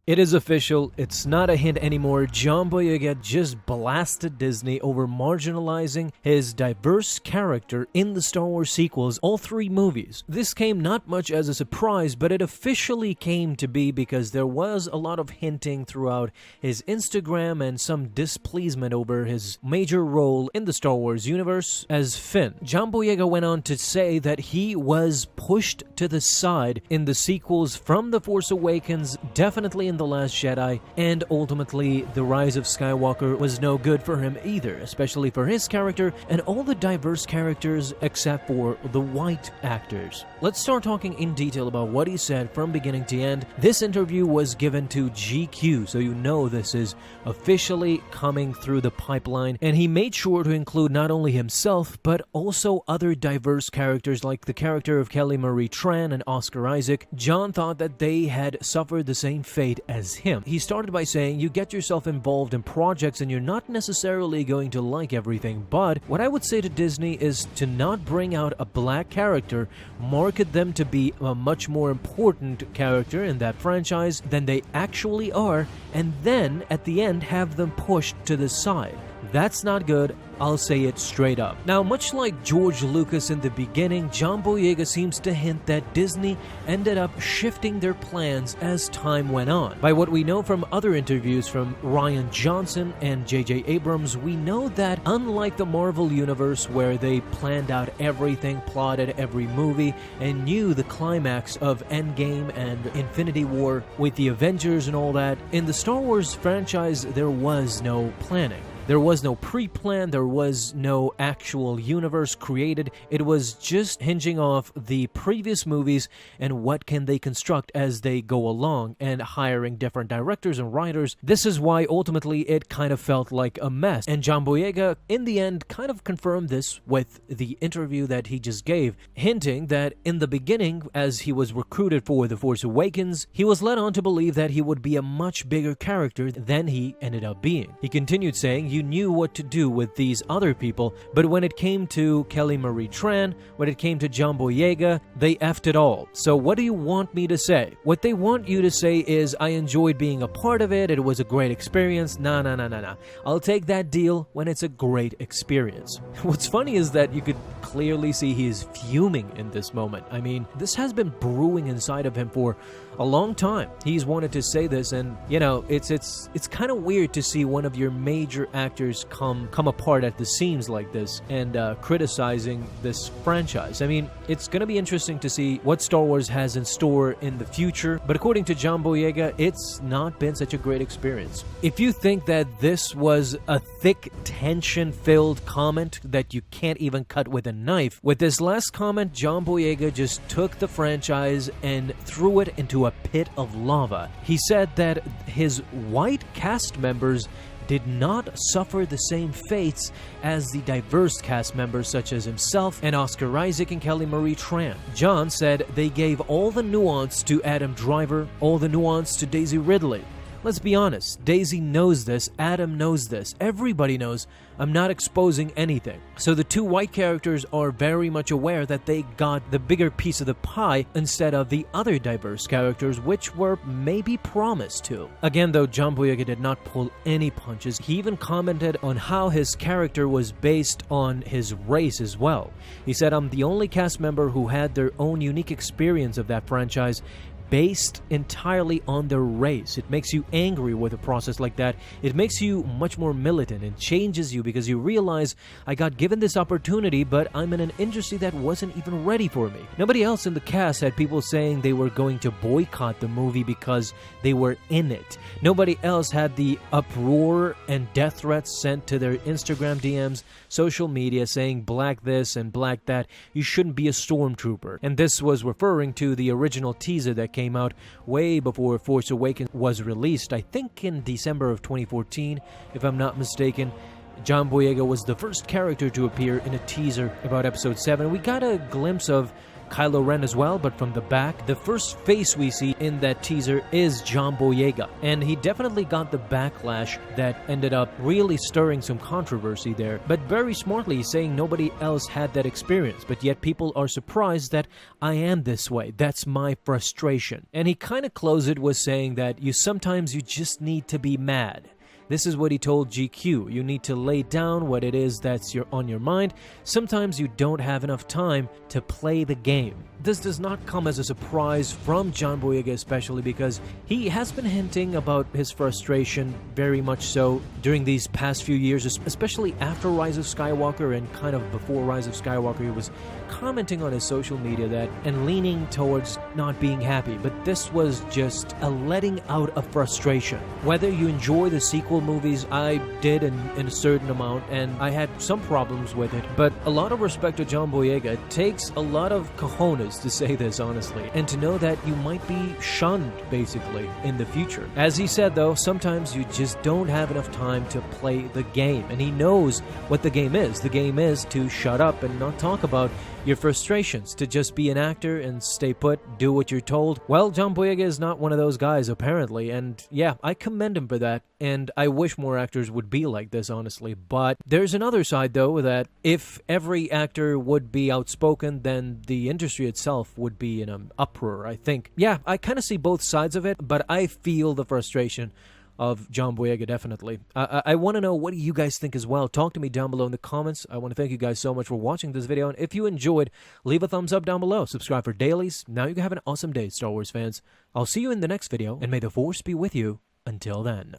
It is official, it's not a hint anymore. John Boyega just blasted Disney over marginalizing his diverse character in the Star Wars sequels, all 3 movies. This came not much as a surprise, but it officially came to be because there was a lot of hinting throughout his Instagram and some displeasement over his major role in the Star Wars universe as Finn. John Boyega went on to say that he was pushed to the side in the sequels from The Force Awakens, definitely in The Last Jedi, and ultimately The Rise of Skywalker was no good for him either, especially for his character and all the diverse characters except for the white actors. Let's start talking in detail about what he said from beginning to end. This interview was given to GQ, so you know this is officially coming through the pipeline, and he made sure to include not only himself but also other diverse characters like the character of Kelly Marie Tran and Oscar Isaac. John thought that they had suffered the same fate as him. He started by saying, you get yourself involved in projects and you're not necessarily going to like everything, but what I would say to Disney is to not bring out a black character, market them to be a much more important character in that franchise than they actually are, and then at the end have them pushed to the side. That's not good. I'll say it straight up. Now, much like George Lucas in the beginning, John Boyega seems to hint that Disney ended up shifting their plans as time went on. By what we know from other interviews from Rian Johnson and J.J. Abrams, we know that unlike the Marvel Universe where they planned out everything, plotted every movie, and knew the climax of Endgame and Infinity War with the Avengers and all that, in the Star Wars franchise there was no planning. There was no pre-plan, there was no actual universe created. It was just hinging off the previous movies and what can they construct as they go along and hiring different directors and writers. This is why ultimately it kind of felt like a mess. And John Boyega, in the end, kind of confirmed this with the interview that he just gave, hinting that in the beginning, as he was recruited for The Force Awakens, he was led on to believe that he would be a much bigger character than he ended up being. He continued saying, you knew what to do with these other people, but when it came to Kelly Marie Tran, when it came to John Boyega, they effed it all. So what do you want me to say? What they want you to say is, I enjoyed being a part of it, it was a great experience. Nah. I'll take that deal when it's a great experience. What's funny is that you could clearly see he's fuming in this moment. I mean, this has been brewing inside of him for a long time. He's wanted to say this, and you know, it's kind of weird to see one of your major actors come apart at the seams like this and criticizing this franchise. I mean, it's gonna be interesting to see what Star Wars has in store in the future, but according to John Boyega, it's not been such a great experience. If you think that this was a thick, tension-filled comment that you can't even cut with a knife, with this last comment, John Boyega just took the franchise and threw it into a pit of lava. He said that his white cast members did not suffer the same fates as the diverse cast members such as himself and Oscar Isaac and Kelly Marie Tran. John said they gave all the nuance to Adam Driver, all the nuance to Daisy Ridley. Let's be honest, Daisy knows this, Adam knows this, everybody knows I'm not exposing anything. So the 2 white characters are very much aware that they got the bigger piece of the pie instead of the other diverse characters which were maybe promised to. Again though, John Boyega did not pull any punches. He even commented on how his character was based on his race as well. He said, I'm the only cast member who had their own unique experience of that franchise based entirely on their race. It makes you angry with a process like that. It makes you much more militant and changes you because you realize I got given this opportunity, but I'm in an industry that wasn't even ready for me. Nobody else in the cast had people saying they were going to boycott the movie because they were in it. Nobody else had the uproar and death threats sent to their Instagram DMs, social media saying black this and black that. You shouldn't be a stormtrooper. And this was referring to the original teaser that came out way before Force Awakens was released, I think in December of 2014, if I'm not mistaken. John Boyega was the first character to appear in a teaser about Episode 7. We got a glimpse of Kylo Ren as well, but from the back. The first face we see in that teaser is John Boyega, and he definitely got the backlash that ended up really stirring some controversy there, but very smartly saying nobody else had that experience, but yet people are surprised that I am this way. That's my frustration. And he kind of closed it with saying that sometimes you just need to be mad. This is what he told GQ. You need to lay down what it is that's on your mind. Sometimes you don't have enough time to play the game. This does not come as a surprise from John Boyega, especially because he has been hinting about his frustration very much so during these past few years, especially after Rise of Skywalker and kind of before Rise of Skywalker. He was commenting on his social media that and leaning towards not being happy, but this was just a letting out of frustration. Whether you enjoy the sequel movies, I did in a certain amount, and I had some problems with it, but a lot of respect to John Boyega. It takes a lot of cojones to say this, honestly, and to know that you might be shunned, basically, in the future. As he said, though, sometimes you just don't have enough time to play the game, and he knows what the game is. The game is to shut up and not talk about your frustrations, to just be an actor and stay put, do what you're told. Well, John Boyega is not one of those guys, apparently, and yeah, I commend him for that, and I wish more actors would be like this, honestly. But there's another side, though, that if every actor would be outspoken, then the industry itself would be in an uproar, I think. Yeah, I kind of see both sides of it, but I feel the frustration of John Boyega, definitely. I want to know, what do you guys think as well? Talk to me down below in the comments. I want to thank you guys so much for watching this video, and if you enjoyed, leave a thumbs up down below. Subscribe for dailies. Now you can have an awesome day, Star Wars fans. I'll see you in the next video, and may the Force be with you until then.